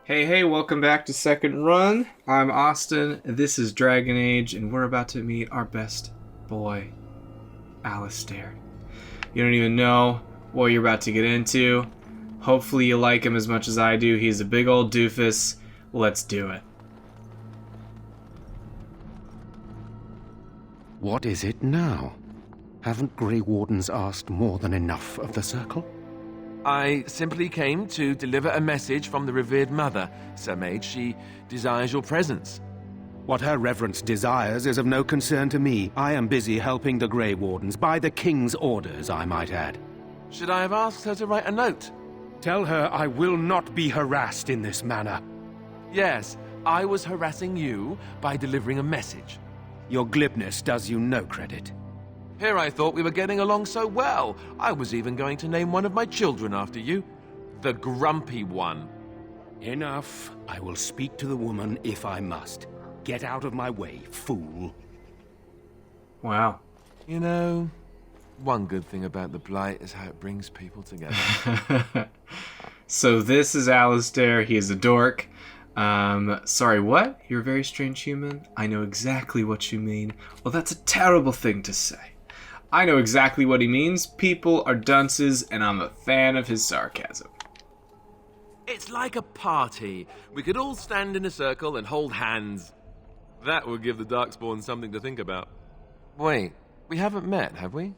Hey, welcome back to Second Run. I'm Austin, this is Dragon Age, and we're about to meet our best boy, Alistair. You don't even know what you're about to get into. Hopefully you like him as much as I do. He's a big old doofus. Let's do it. What is it now? Haven't Grey Wardens asked more than enough of the Circle? I simply came to deliver a message from the revered mother, Sir Mage. She desires your presence. What her reverence desires is of no concern to me. I am busy helping the Grey Wardens, by the King's orders, I might add. Should I have asked her to write a note? Tell her I will not be harassed in this manner. Yes, I was harassing you by delivering a message. Your glibness does you no credit. Here I thought we were getting along so well. I was even going to name one of my children after you. The Grumpy One. Enough. I will speak to the woman if I must. Get out of my way, fool. Wow. You know, one good thing about the Blight is how it brings people together. So this is Alistair. He is a dork. Sorry, what? You're a very strange human? I know exactly what you mean. Well, that's a terrible thing to say. I know exactly what he means. People are dunces, and I'm a fan of his sarcasm. It's like a party. We could all stand in a circle and hold hands. That would give the Darkspawn something to think about. Wait, we haven't met, have we?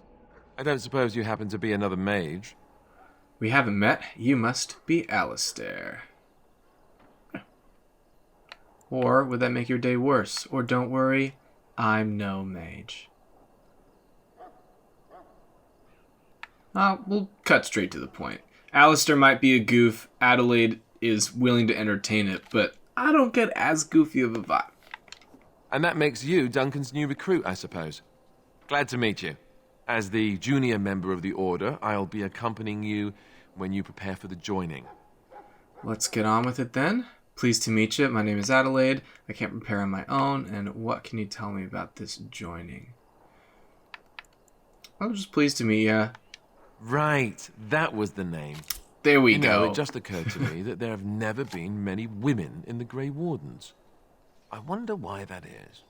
I don't suppose you happen to be another mage. We haven't met. You must be Alistair. Or would that make your day worse? Or don't worry, I'm no mage. We'll cut straight to the point. Alistair might be a goof. Adelaide is willing to entertain it, but I don't get as goofy of a vibe. And that makes you Duncan's new recruit, I suppose. Glad to meet you. As the junior member of the Order, I'll be accompanying you when you prepare for the joining. Let's get on with it then. Pleased to meet you. My name is Adelaide. I can't prepare on my own. And what can you tell me about this joining? I'm just pleased to meet you. Right, that was the name. There we You go. know, it just occurred to me that there have never been many women in the Grey Wardens. I wonder why that is.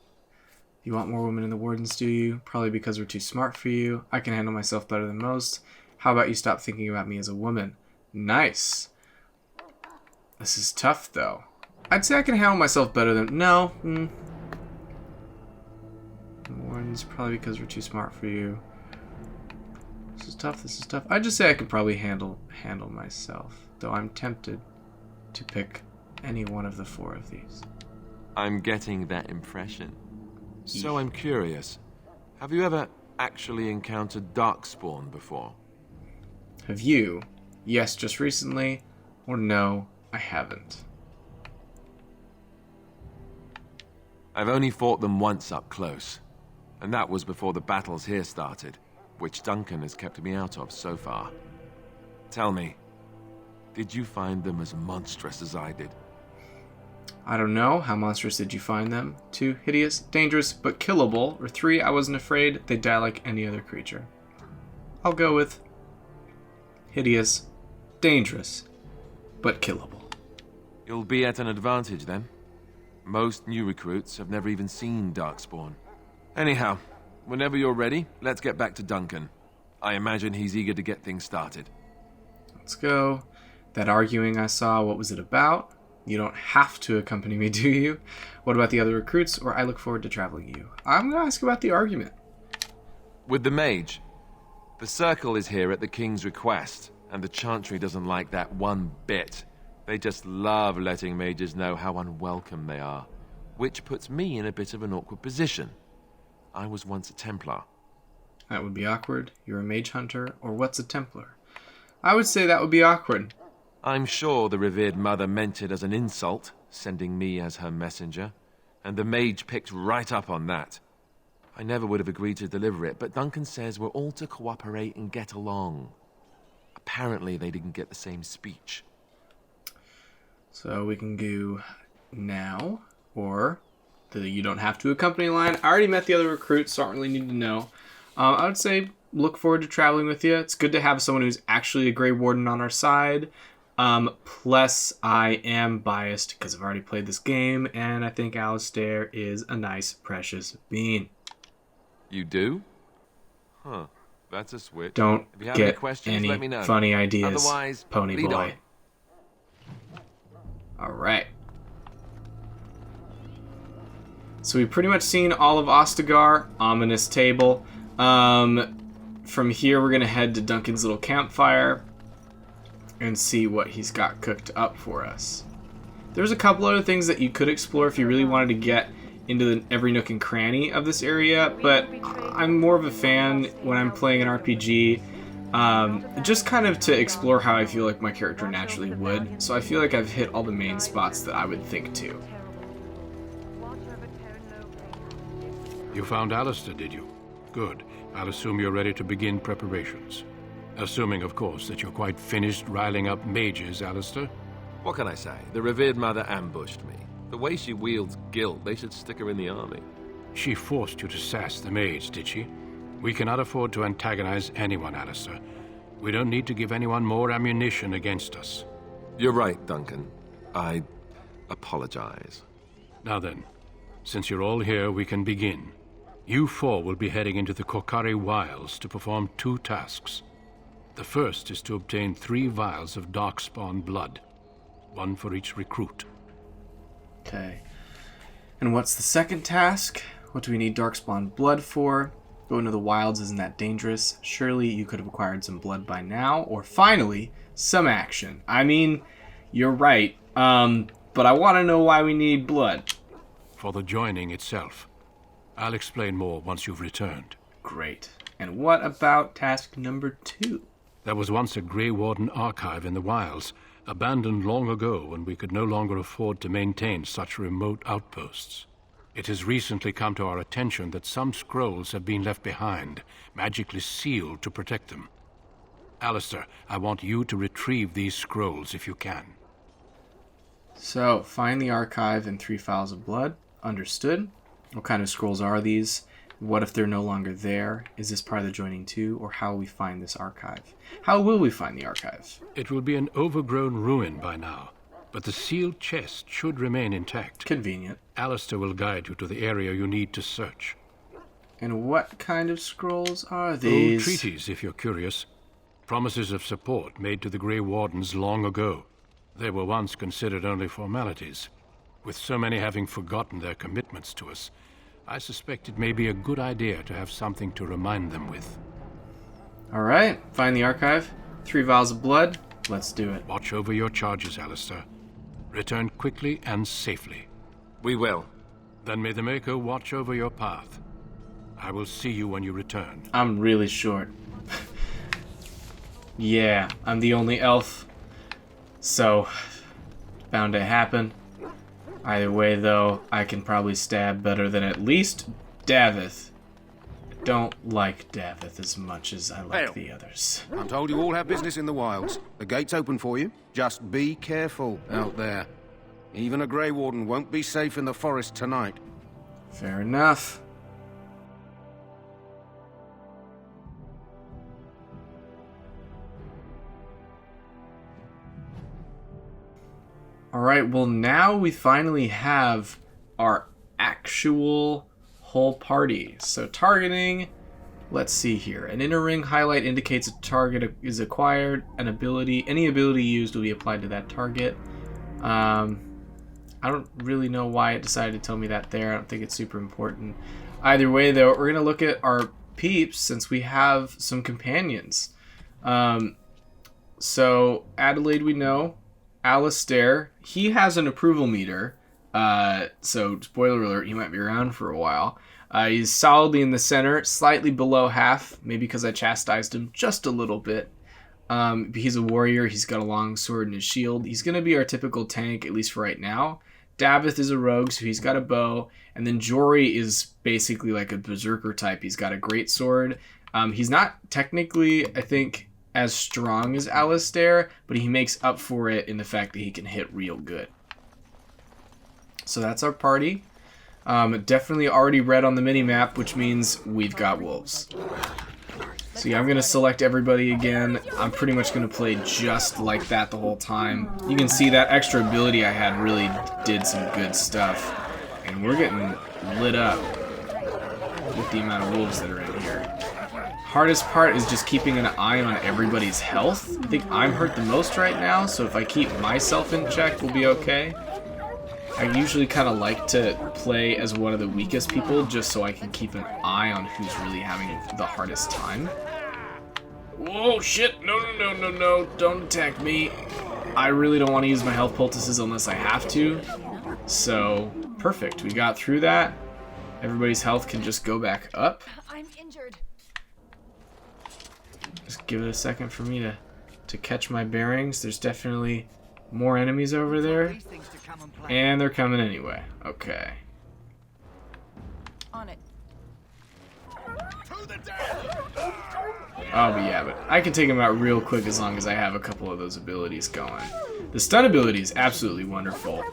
You want more women in the Wardens, do you? Probably because we're too smart for you. I can handle myself better than most. How about you stop thinking about me as a woman? Nice. This is tough, though. I'd say I can handle myself better than... No. The Wardens, probably because we're too smart for you. This is tough. I'd just say I could probably handle myself. Though I'm tempted to pick any one of the four of these. I'm getting that impression. So I'm curious. Have you ever actually encountered Darkspawn before? Have you? Yes, just recently. Or no, I haven't. I've only fought them once up close. And that was before the battles here started, which Duncan has kept me out of so far. Tell me, did you find them as monstrous as I did? I don't know. How monstrous did you find them? 2, hideous, dangerous, but killable. Or 3, I wasn't afraid. They die like any other creature. I'll go with hideous, dangerous, but killable. You'll be at an advantage then. Most new recruits have never even seen Darkspawn. Anyhow, whenever you're ready, let's get back to Duncan. I imagine he's eager to get things started. Let's go. That arguing I saw, what was it about? You don't have to accompany me, do you? What about the other recruits, or I look forward to traveling you? I'm going to ask about the argument. With the mage, the Circle is here at the King's request, and the Chantry doesn't like that one bit. They just love letting mages know how unwelcome they are, which puts me in a bit of an awkward position. I was once a Templar. That would be awkward. You're a mage hunter, or what's a Templar? I would say that would be awkward. I'm sure the revered mother meant it as an insult, sending me as her messenger, and the mage picked right up on that. I never would have agreed to deliver it, but Duncan says we're all to cooperate and get along. Apparently they didn't get the same speech. So we can do now, or the you don't have to accompany line. I already met the other recruits, so I don't really need to know. I would say look forward to traveling with you. It's good to have someone who's actually a Grey Warden on our side. Plus, I am biased because I've already played this game, and I think Alistair is a nice, precious bean. You do? Huh. That's a switch. Don't If you have any get questions, any let me know. funny ideas, Otherwise, pony lead boy. on. Alright. So we've pretty much seen all of Ostagar. Ominous table. From here, we're going to head to Duncan's little campfire and see what he's got cooked up for us. There's a couple other things that you could explore if you really wanted to get into every nook and cranny of this area, but I'm more of a fan when I'm playing an RPG, just kind of to explore how I feel like my character naturally would. So I feel like I've hit all the main spots that I would think to. You found Alistair, did you? Good. I'll assume you're ready to begin preparations. Assuming, of course, that you're quite finished riling up mages, Alistair. What can I say? The revered mother ambushed me. The way she wields guilt, they should stick her in the army. She forced you to sass the mage, did she? We cannot afford to antagonize anyone, Alistair. We don't need to give anyone more ammunition against us. You're right, Duncan. I apologize. Now then, since you're all here, we can begin. You four will be heading into the Korcari Wilds to perform 2 tasks. The first is to obtain 3 vials of darkspawn blood, 1 for each recruit. Okay. And what's the second task? What do we need darkspawn blood for? Going to the wilds isn't that dangerous. Surely you could have acquired some blood by now. Or finally, some action. I mean, you're right. But I want to know why we need blood. For the joining itself. I'll explain more once you've returned. Great. And what about task number 2? There was once a Grey Warden archive in the wilds, abandoned long ago when we could no longer afford to maintain such remote outposts. It has recently come to our attention that some scrolls have been left behind, magically sealed to protect them. Alistair, I want you to retrieve these scrolls if you can. So, find the archive and 3 vials of blood. Understood. What kind of scrolls are these? What if they're no longer there? Is this part of the joining too? Or how will we find this archive? How will we find the archive? It will be an overgrown ruin by now, but the sealed chest should remain intact. Convenient. Alistair will guide you to the area you need to search. And what kind of scrolls are Old these? treaties, if you're curious. Promises of support made to the Grey Wardens long ago. They were once considered only formalities. With so many having forgotten their commitments to us, I suspect it may be a good idea to have something to remind them with. Alright, find the archive. 3 vials of blood. Let's do it. Watch over your charges, Alistair. Return quickly and safely. We will. Then may the Maker watch over your path. I will see you when you return. I'm really short. Yeah, I'm the only elf. So, bound to happen. Either way, though, I can probably stab better than at least Davith. I don't like Davith as much as I like the others. I'm told you all have business in the wilds. The gate's open for you. Just be careful out there. Even a Grey Warden won't be safe in the forest tonight. Fair enough. Alright, well now we finally have our actual whole party. So targeting, let's see here. An inner ring highlight indicates a target is acquired. An ability, any ability used will be applied to that target. I don't really know why it decided to tell me that there. I don't think it's super important. Either way though, we're going to look at our peeps since we have some companions. So Adelaide we know. Alistair, he has an approval meter, so spoiler alert, he might be around for a while. He's solidly in the center, slightly below half, maybe because I chastised him just a little bit. He's a warrior, he's got a long sword and his shield. He's going to be our typical tank, at least for right now. Davith is a rogue, so he's got a bow. And then Jory is basically like a berserker type. He's got a great sword. He's not technically, I think, as strong as Alistair, but he makes up for it in the fact that he can hit real good. So that's our party. Definitely already red on the mini-map, which means we've got wolves. So yeah, I'm gonna select everybody again. I'm pretty much gonna play just like that the whole time. You can see that extra ability I had really did some good stuff. And we're getting lit up with the amount of wolves that are in here. Hardest part is just keeping an eye on everybody's health. I think I'm hurt the most right now, so if I keep myself in check, we'll be okay. I usually kind of like to play as one of the weakest people just so I can keep an eye on who's really having the hardest time. Whoa, shit! No, don't attack me. I really don't want to use my health poultices unless I have to. So, perfect. We got through that. Everybody's health can just go back up. I'm injured. Just give it a second for me to catch my bearings. There's definitely more enemies over there. And they're coming anyway. Okay. On it. Oh, but yeah, but I can take them out real quick as long as I have a couple of those abilities going. The stun ability is absolutely wonderful.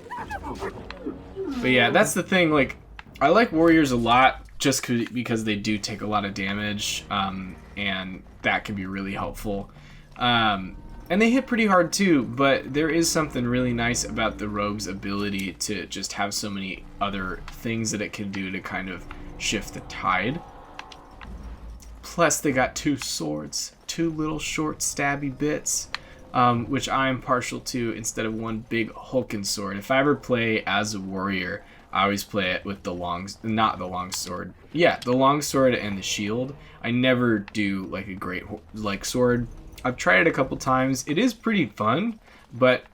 But yeah, that's the thing, like, I like warriors a lot just because they do take a lot of damage, and that can be really helpful. And they hit pretty hard too, but there is something really nice about the rogue's ability to just have so many other things that it can do to kind of shift the tide. Plus, they got 2 swords, 2 little short stabby bits, which I'm partial to instead of one big hulking sword. If I ever play as a warrior, I always play it with the not the long sword. Yeah, the long sword and the shield. I never do like a great sword. I've tried it a couple times. It is pretty fun, but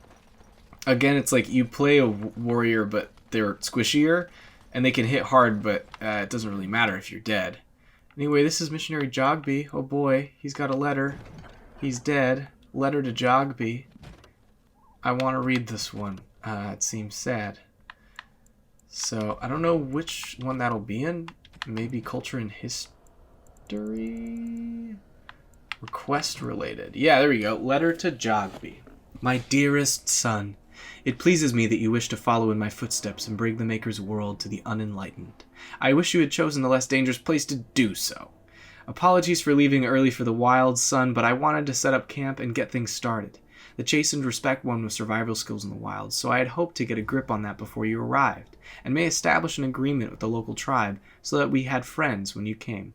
again, it's like you play a warrior, but they're squishier, and they can hit hard, but it doesn't really matter if you're dead. Anyway, this is Missionary Jogby. Oh boy, he's got a letter. He's dead. Letter to Jogby. I want to read this one. It seems sad. So, I don't know which one that'll be in. Maybe culture and history? Request related. Yeah, there we go. Letter to Jogby. My dearest son, it pleases me that you wish to follow in my footsteps and bring the Maker's world to the unenlightened. I wish you had chosen the less dangerous place to do so. Apologies for leaving early for the Wilds, son, but I wanted to set up camp and get things started. The chastened respect one with survival skills in the Wilds, so I had hoped to get a grip on that before you arrived, and may establish an agreement with the local tribe so that we had friends when you came.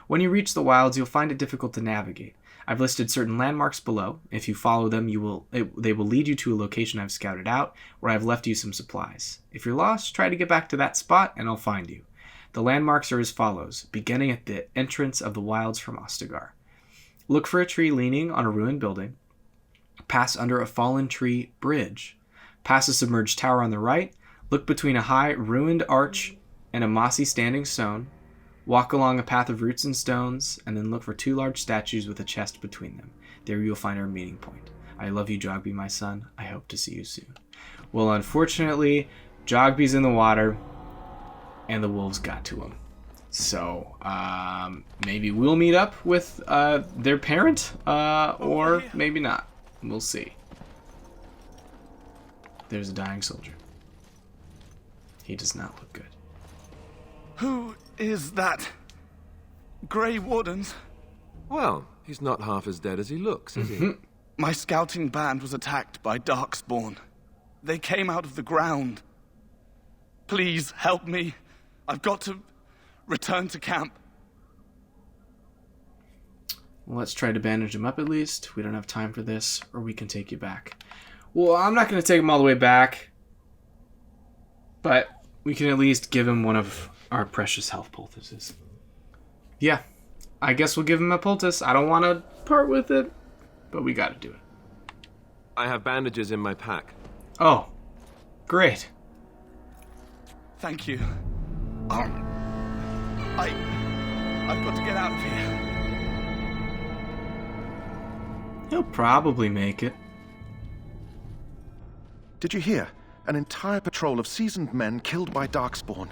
When you reach the Wilds, you'll find it difficult to navigate. I've listed certain landmarks below. If you follow them, they will lead you to a location I've scouted out, where I've left you some supplies. If you're lost, try to get back to that spot, and I'll find you. The landmarks are as follows, beginning at the entrance of the Wilds from Ostagar. Look for a tree leaning on a ruined building. Pass under a fallen tree bridge. Pass a submerged tower on the right. Look between a high, ruined arch and a mossy standing stone. Walk along a path of roots and stones, and then look for 2 large statues with a chest between them. There you'll find our meeting point. I love you, Jogby, my son. I hope to see you soon. Well, unfortunately, Jogby's in the water, and the wolves got to him. So, maybe we'll meet up with their parent, or maybe not. We'll see. There's a dying soldier. He does not look good. Who is that? Grey Wardens? Well, he's not half as dead as he looks, is he? My scouting band was attacked by Darkspawn. They came out of the ground. Please help me. I've got to return to camp. Well, let's try to bandage him up at least. We don't have time for this, or we can take you back. Well, I'm not going to take him all the way back, but we can at least give him one of our precious health poultices. Yeah, I guess we'll give him a poultice. I don't want to part with it, but we got to do it. I have bandages in my pack. Oh, great. Thank you. I've got to get out of here. He'll probably make it. Did you hear? An entire patrol of seasoned men killed by Darkspawn.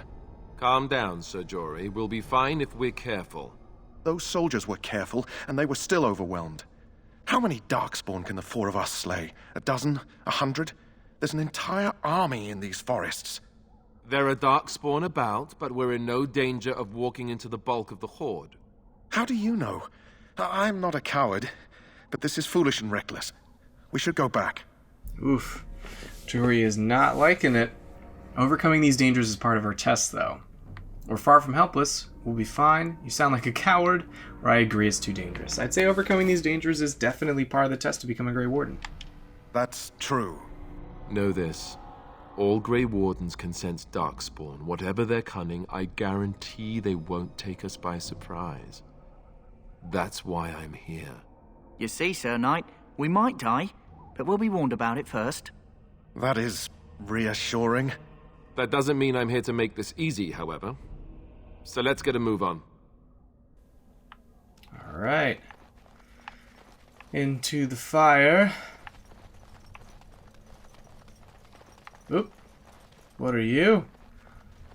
Calm down, Sir Jory. We'll be fine if we're careful. Those soldiers were careful, and they were still overwhelmed. How many Darkspawn can the 4 of us slay? 12? 100? There's an entire army in these forests. There are Darkspawn about, but we're in no danger of walking into the bulk of the Horde. How do you know? I'm not a coward, but this is foolish and reckless. We should go back. Oof. Jory is not liking it. Overcoming these dangers is part of our test, though. We're far from helpless. We'll be fine. You sound like a coward, or I agree it's too dangerous. I'd say overcoming these dangers is definitely part of the test to become a Grey Warden. That's true. Know this. All Grey Wardens can sense Darkspawn. Whatever their cunning, I guarantee they won't take us by surprise. That's why I'm here. You see, Sir Knight, we might die, but we'll be warned about it first. That is reassuring. That doesn't mean I'm here to make this easy, however. So let's get a move on. Alright. Into the fire. Oop. What are you?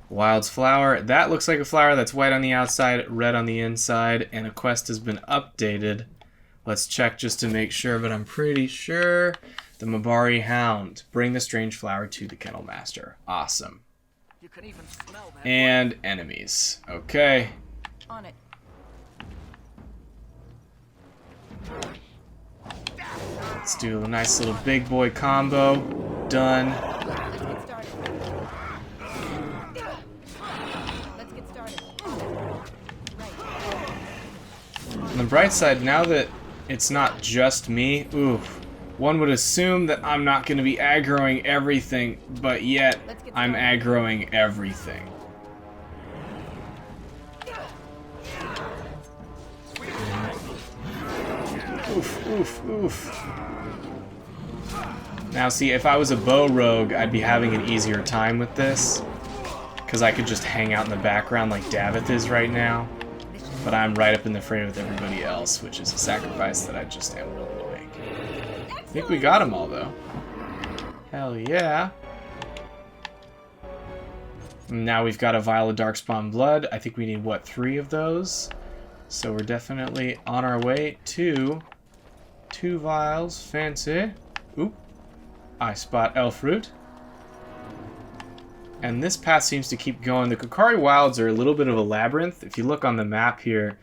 Wilds flower. That looks like a flower that's white on the outside, red on the inside, and a quest has been updated. Let's check just to make sure, but I'm pretty sure. The Mabari Hound. Bring the strange flower to the Kennel Master. Awesome. You can even smell that. And enemies. Okay. On it. Let's do a nice little big boy combo. Done. Let's get started. Let's get started. Right. On the bright side, now that it's not just me, one would assume that I'm not going to be aggroing everything, but yet I'm aggroing everything. Oof, oof, oof. Now see, if I was a bow rogue, I'd be having an easier time with this, because I could just hang out in the background like Davith is right now. But I'm right up in the frame with everybody else, which is a sacrifice that I just am willing to make. I think we got them all, though. Hell yeah. And now we've got a vial of Darkspawn blood. I think we need, what, 3 of those? So we're definitely on our way to 2 vials. Fancy. Oop. I spot elf root. And this path seems to keep going. The Korcari Wilds are a little bit of a labyrinth. If you look on the map here,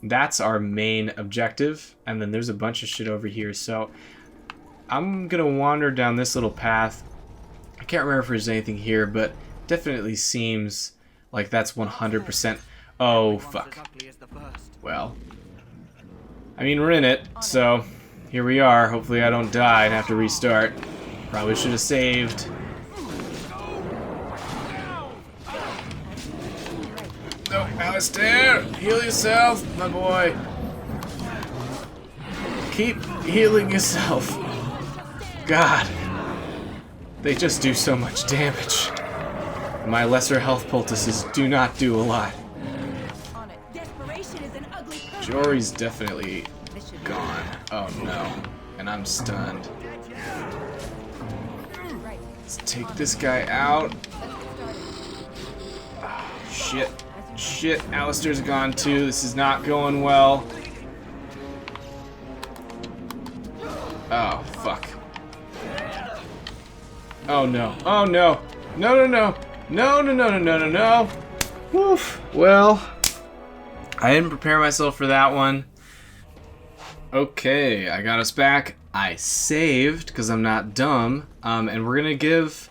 that's our main objective. And then there's a bunch of shit over here. So I'm going to wander down this little path. I can't remember if there's anything here, but definitely seems like that's 100%. Oh, fuck. Well, I mean, we're in it, so here we are. Hopefully I don't die and have to restart. Probably should have saved. No, Alistair! Heal yourself, my boy. Keep healing yourself. God. They just do so much damage. My lesser health poultices do not do a lot. Jory's definitely gone. Oh no. And I'm stunned. Let's take this guy out. Oh, shit. Shit, Alistair's gone too. This is not going well. Oh, fuck. Oh no. Oh no. No, no, no. No, no, no, no, no, no, no. Woof. Well, I didn't prepare myself for that one. Okay, I got us back. I saved because I'm not dumb. And we're gonna give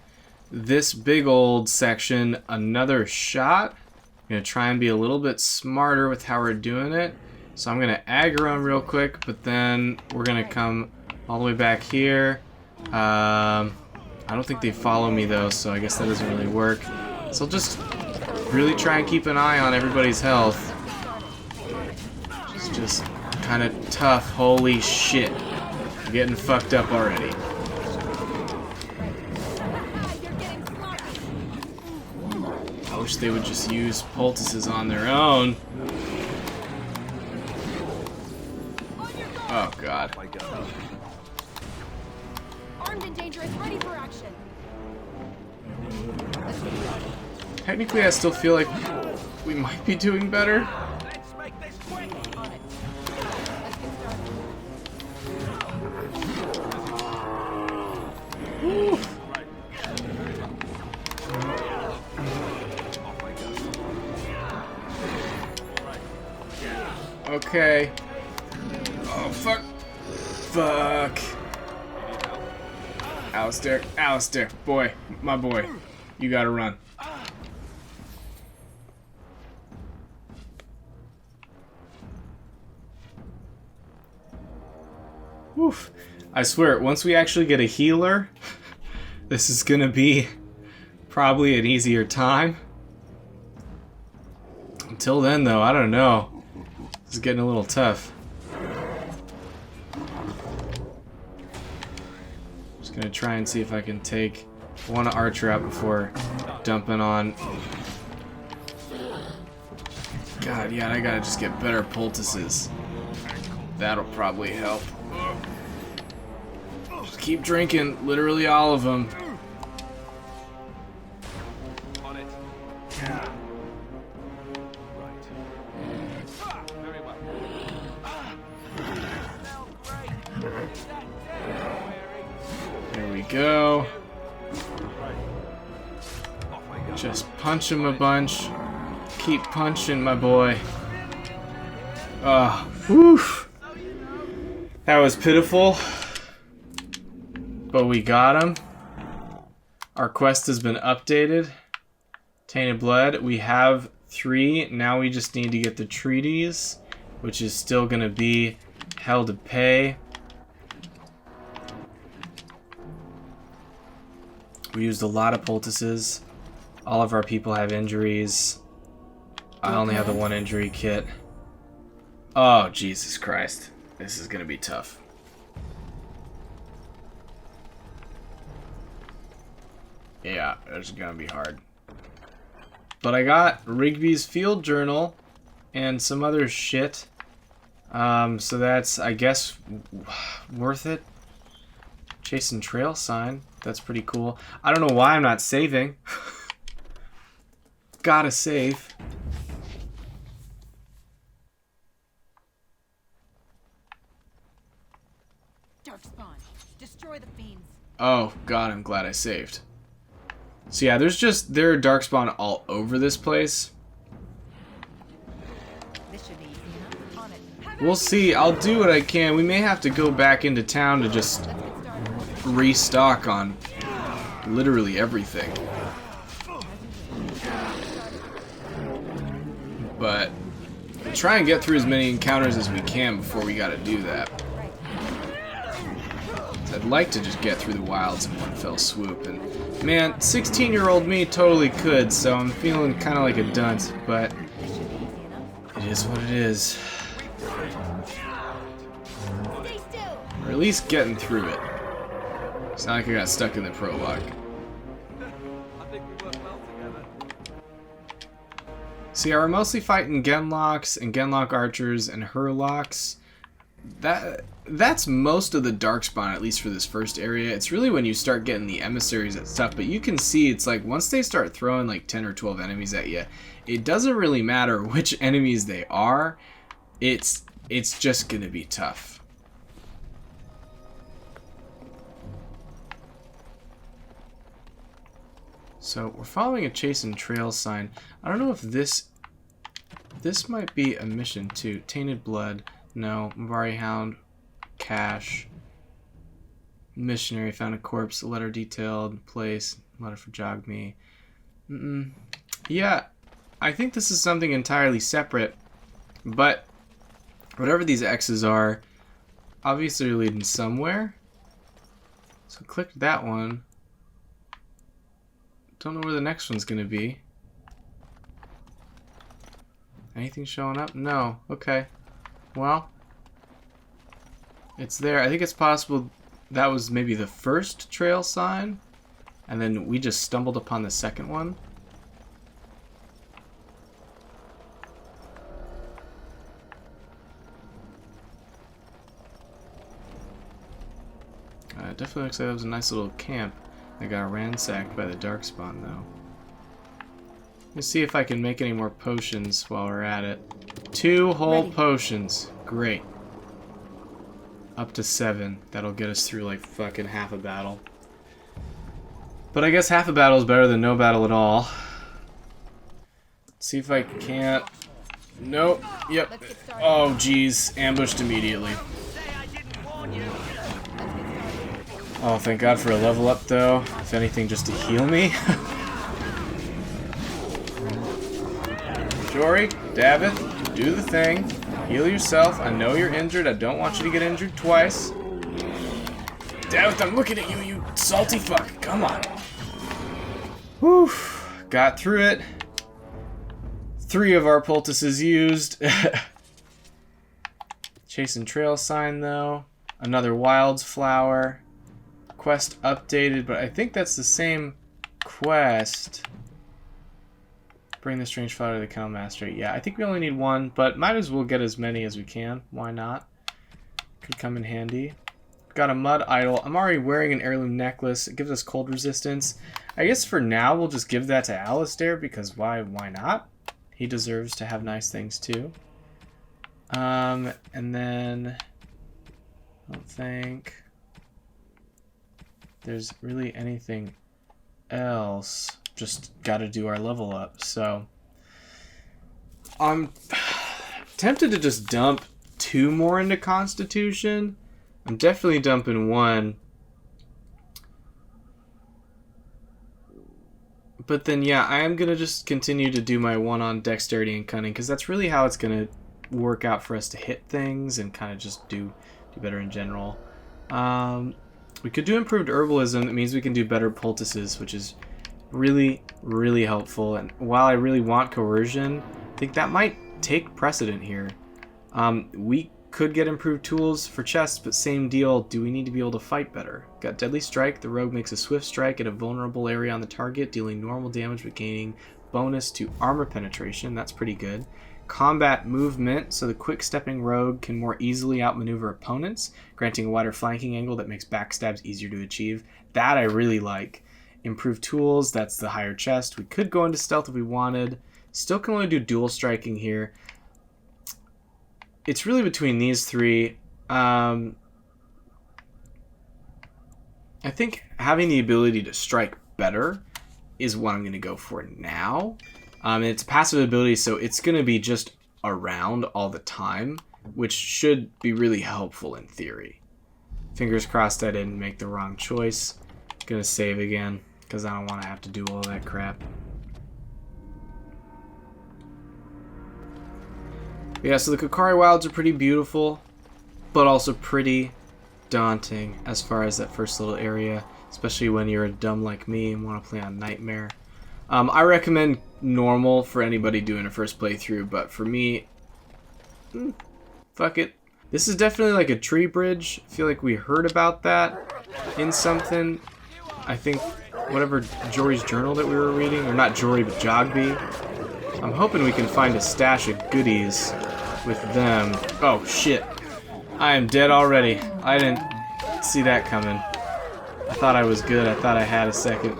this big old section another shot. I'm gonna try and be a little bit smarter with how we're doing it. So I'm gonna aggro him real quick, but then we're gonna come all the way back here. I don't think they follow me though, so I guess that doesn't really work. So I'll just really try and keep an eye on everybody's health. It's just kind of tough. Holy shit. I'm getting fucked up already. I wish they would just use poultices on their own. Oh god. Armed and dangerous, ready for action. Technically, I still feel like we might be doing better. Let's make this quick. On it. Let's get started. Woo. Okay. Oh, fuck. Fuck. Alistair. Alistair. Boy. My boy. You gotta run. Oof. I swear, once we actually get a healer, this is gonna be probably an easier time. Until then, though, I don't know. This is getting a little tough. Just gonna try and see if I can take one archer out before dumping on. God, yeah, I gotta just get better poultices. That'll probably help. Just keep drinking, literally all of them. On it. Very well. There we go. Just punch him a bunch. Keep punching, my boy. Whew. That was pitiful. But we got him. Our quest has been updated. Tainted Blood. We have 3. Now we just need to get the treaties, which is still going to be hell to pay. We used a lot of poultices. All of our people have injuries. I only have the 1 injury kit. Oh, Jesus Christ. This is going to be tough. Yeah, it's going to be hard. But I got Rigby's field journal and some other shit. So that's, I guess, worth it. Chasing trail sign. That's pretty cool. I don't know why I'm not saving. Gotta save. Darkspawn, destroy the fiends. Oh, God, I'm glad I saved. So yeah, there are darkspawn all over this place. This should be easy enough. On it. We'll see. I'll do what I can. We may have to go back into town to just Let's get started. restock on literally everything. But try and get through as many encounters as we can before we gotta do that. I'd like to just get through the wilds in one fell swoop, and man, 16-year-old me totally could, so I'm feeling kind of like a dunce, but it is what it is. Stay still. Or at least getting through it. It's not like I got stuck in the prologue. See, we're mostly fighting Genlocks and Genlock archers and Hurlocks. That's most of the darkspawn, at least for this first area. It's really when you start getting the emissaries and stuff, but you can see it's like once they start throwing like 10 or 12 enemies at you, it doesn't really matter which enemies they are. It's just gonna be tough. So we're following a chase and trail sign. I don't know if this might be a mission too. Tainted Blood. No. Mabari Hound. Cache. Missionary found a corpse. A letter detailed. Place. Letter for Jogme. Yeah. I think this is something entirely separate. But whatever these X's are, obviously they're leading somewhere. So click that one. Don't know where the next one's gonna be. Anything showing up? No. Okay. Well, it's there. I think it's possible that was maybe the first trail sign, and then we just stumbled upon the second one. It definitely looks like that was a nice little camp. I got ransacked by the darkspawn, though. Let's see if I can make any more potions while we're at it. 2 whole potions. Great. Up to 7. That'll get us through like fucking half a battle. But I guess half a battle is better than no battle at all. Let's see if I can't Nope. Yep. Oh, geez. Ambushed immediately. Oh, thank God for a level up, though. If anything, just to heal me. Jory, Davith, do the thing. Heal yourself. I know you're injured. I don't want you to get injured twice. Davith, I'm looking at you, you salty fuck. Come on. Whew. Got through it. 3 of our poultices used. Chase and trail sign, though. Another wilds flower. Quest updated, but I think that's the same quest. Bring the strange flower to the Kennel Master. Yeah, I think we only need 1, but might as well get as many as we can. Why not? Could come in handy. Got a mud idol. I'm already wearing an heirloom necklace. It gives us cold resistance. I guess for now we'll just give that to Alistair, because why not? He deserves to have nice things too. And then I don't think there's really anything else. Just got to do our level up. So I'm tempted to just dump 2 more into Constitution. I'm definitely dumping 1. But then, yeah, I am going to just continue to do my 1 on Dexterity and Cunning, because that's really how it's going to work out for us to hit things and kind of just do better in general. We could do Improved Herbalism. It means we can do better poultices, which is really, really helpful. And while I really want Coercion, I think that might take precedent here. We could get improved tools for chests, but same deal. Do we need to be able to fight better? Got Deadly Strike. The rogue makes a swift strike at a vulnerable area on the target, dealing normal damage but gaining bonus to armor penetration. That's pretty good. Combat movement, so the quick stepping rogue can more easily outmaneuver opponents, granting a wider flanking angle that makes backstabs easier to achieve. That I really like. Improved tools, that's the higher chest. We could go into stealth if we wanted. Still can only do dual striking here. It's really between these 3. I think having the ability to strike better is what I'm going to go for now. And it's a passive ability, so it's going to be just around all the time, which should be really helpful in theory. Fingers crossed I didn't make the wrong choice. Gonna save again, because I don't want to have to do all that crap. Yeah, so the Korcari Wilds are pretty beautiful, but also pretty daunting as far as that first little area, especially when you're a dumb like me and want to play on Nightmare. I recommend normal for anybody doing a first playthrough, but for me, fuck it. This is definitely like a tree bridge. I feel like we heard about that in something. I think whatever Jory's journal that we were reading, or not Jory, but Jogby. I'm hoping we can find a stash of goodies with them. Oh, shit. I am dead already. I didn't see that coming. I thought I was good. I thought I had a second.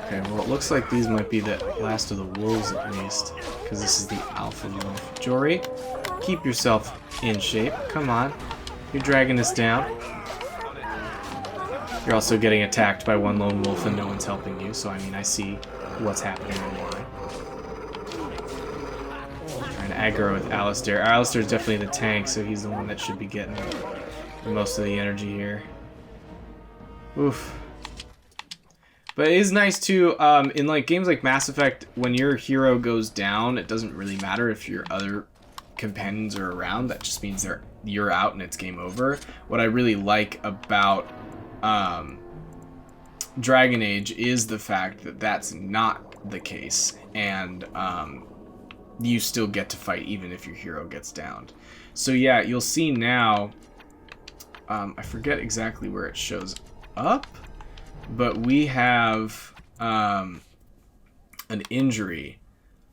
Okay, well, it looks like these might be the last of the wolves at least, because this is the alpha wolf. Jory, keep yourself in shape. Come on. You're dragging us down. You're also getting attacked by one lone wolf and no one's helping you, so I mean, I see what's happening and why. Trying to aggro with Alistair. Alistair's definitely the tank, so he's the one that should be getting most of the energy here. Oof. But it is nice too, in like games like Mass Effect, when your hero goes down, it doesn't really matter if your other companions are around. That just means you're out and it's game over. What I really like about Dragon Age is the fact that that's not the case, and you still get to fight even if your hero gets downed. So yeah, you'll see now, I forget exactly where it shows up, but we have an injury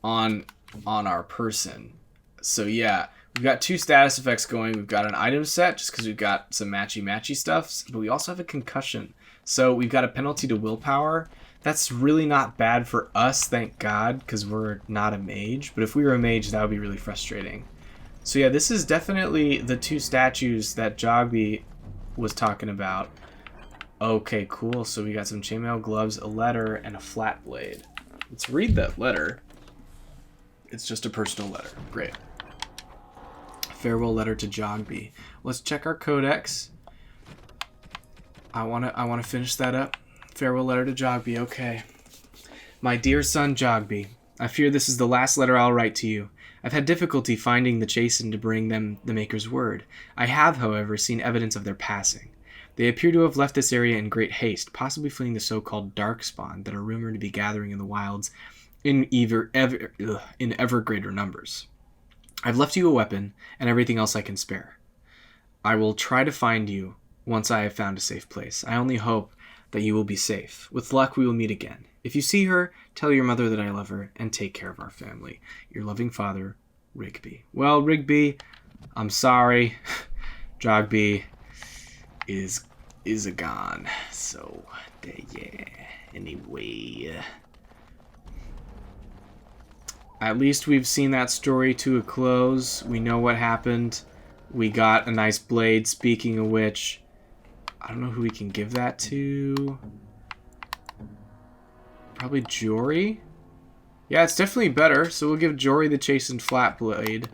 on our person. So yeah, we've got 2 status effects going. We've got an item set, just because we've got some matchy stuffs, but we also have a concussion. So we've got a penalty to willpower. That's really not bad for us, thank God, because we're not a mage. But if we were a mage, that would be really frustrating. So yeah, this is definitely the 2 statues that Jogby was talking about. Okay, cool. So we got some chainmail gloves, a letter, and a flat blade. Let's read that letter. It's just a personal letter. Great. Farewell letter to Jogby. Let's check our codex. I wanna finish that up. Farewell letter to Jogby. Okay. My dear son Jogby, I fear this is the last letter I'll write to you. I've had difficulty finding the Chastened to bring them the Maker's word. I have, however, seen evidence of their passing. They appear to have left this area in great haste, possibly fleeing the so-called darkspawn that are rumored to be gathering in the wilds in ever greater numbers. I've left you a weapon and everything else I can spare. I will try to find you once I have found a safe place. I only hope that you will be safe. With luck, we will meet again. If you see her, tell your mother that I love her and take care of our family. Your loving father, Rigby. Well, Rigby, I'm sorry. Jogby is a gone. So, yeah. Anyway, at least we've seen that story to a close. We know what happened. We got a nice blade. Speaking of which, I don't know who we can give that to. Probably Jory? Yeah, it's definitely better. So we'll give Jory the Chastened Flat Blade.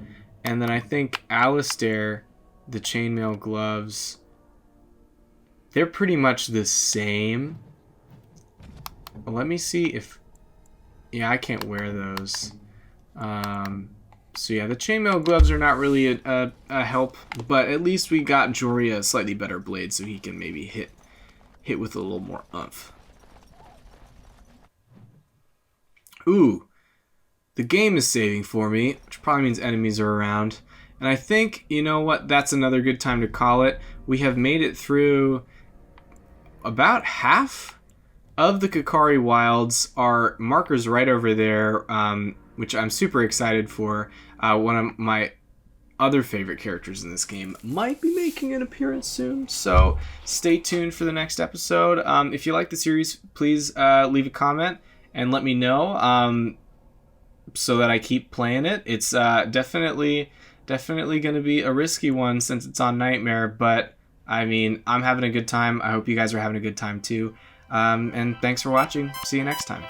And then I think Alistair the Chainmail Gloves. They're pretty much the same. Well, let me see if... Yeah, I can't wear those. So yeah, the Chainmail Gloves are not really a help. But at least we got Jory a slightly better blade so he can maybe hit with a little more oomph. Ooh, the game is saving for me, which probably means enemies are around. And I think, you know what, that's another good time to call it. We have made it through about half of the Korcari Wilds. Our markers right over there, which I'm super excited for. One of my other favorite characters in this game might be making an appearance soon, so stay tuned for the next episode. If you like the series, please leave a comment and let me know, so that I keep playing it. It's definitely going to be a risky one since it's on Nightmare, but I mean, I'm having a good time. I hope you guys are having a good time too. And thanks for watching. See you next time.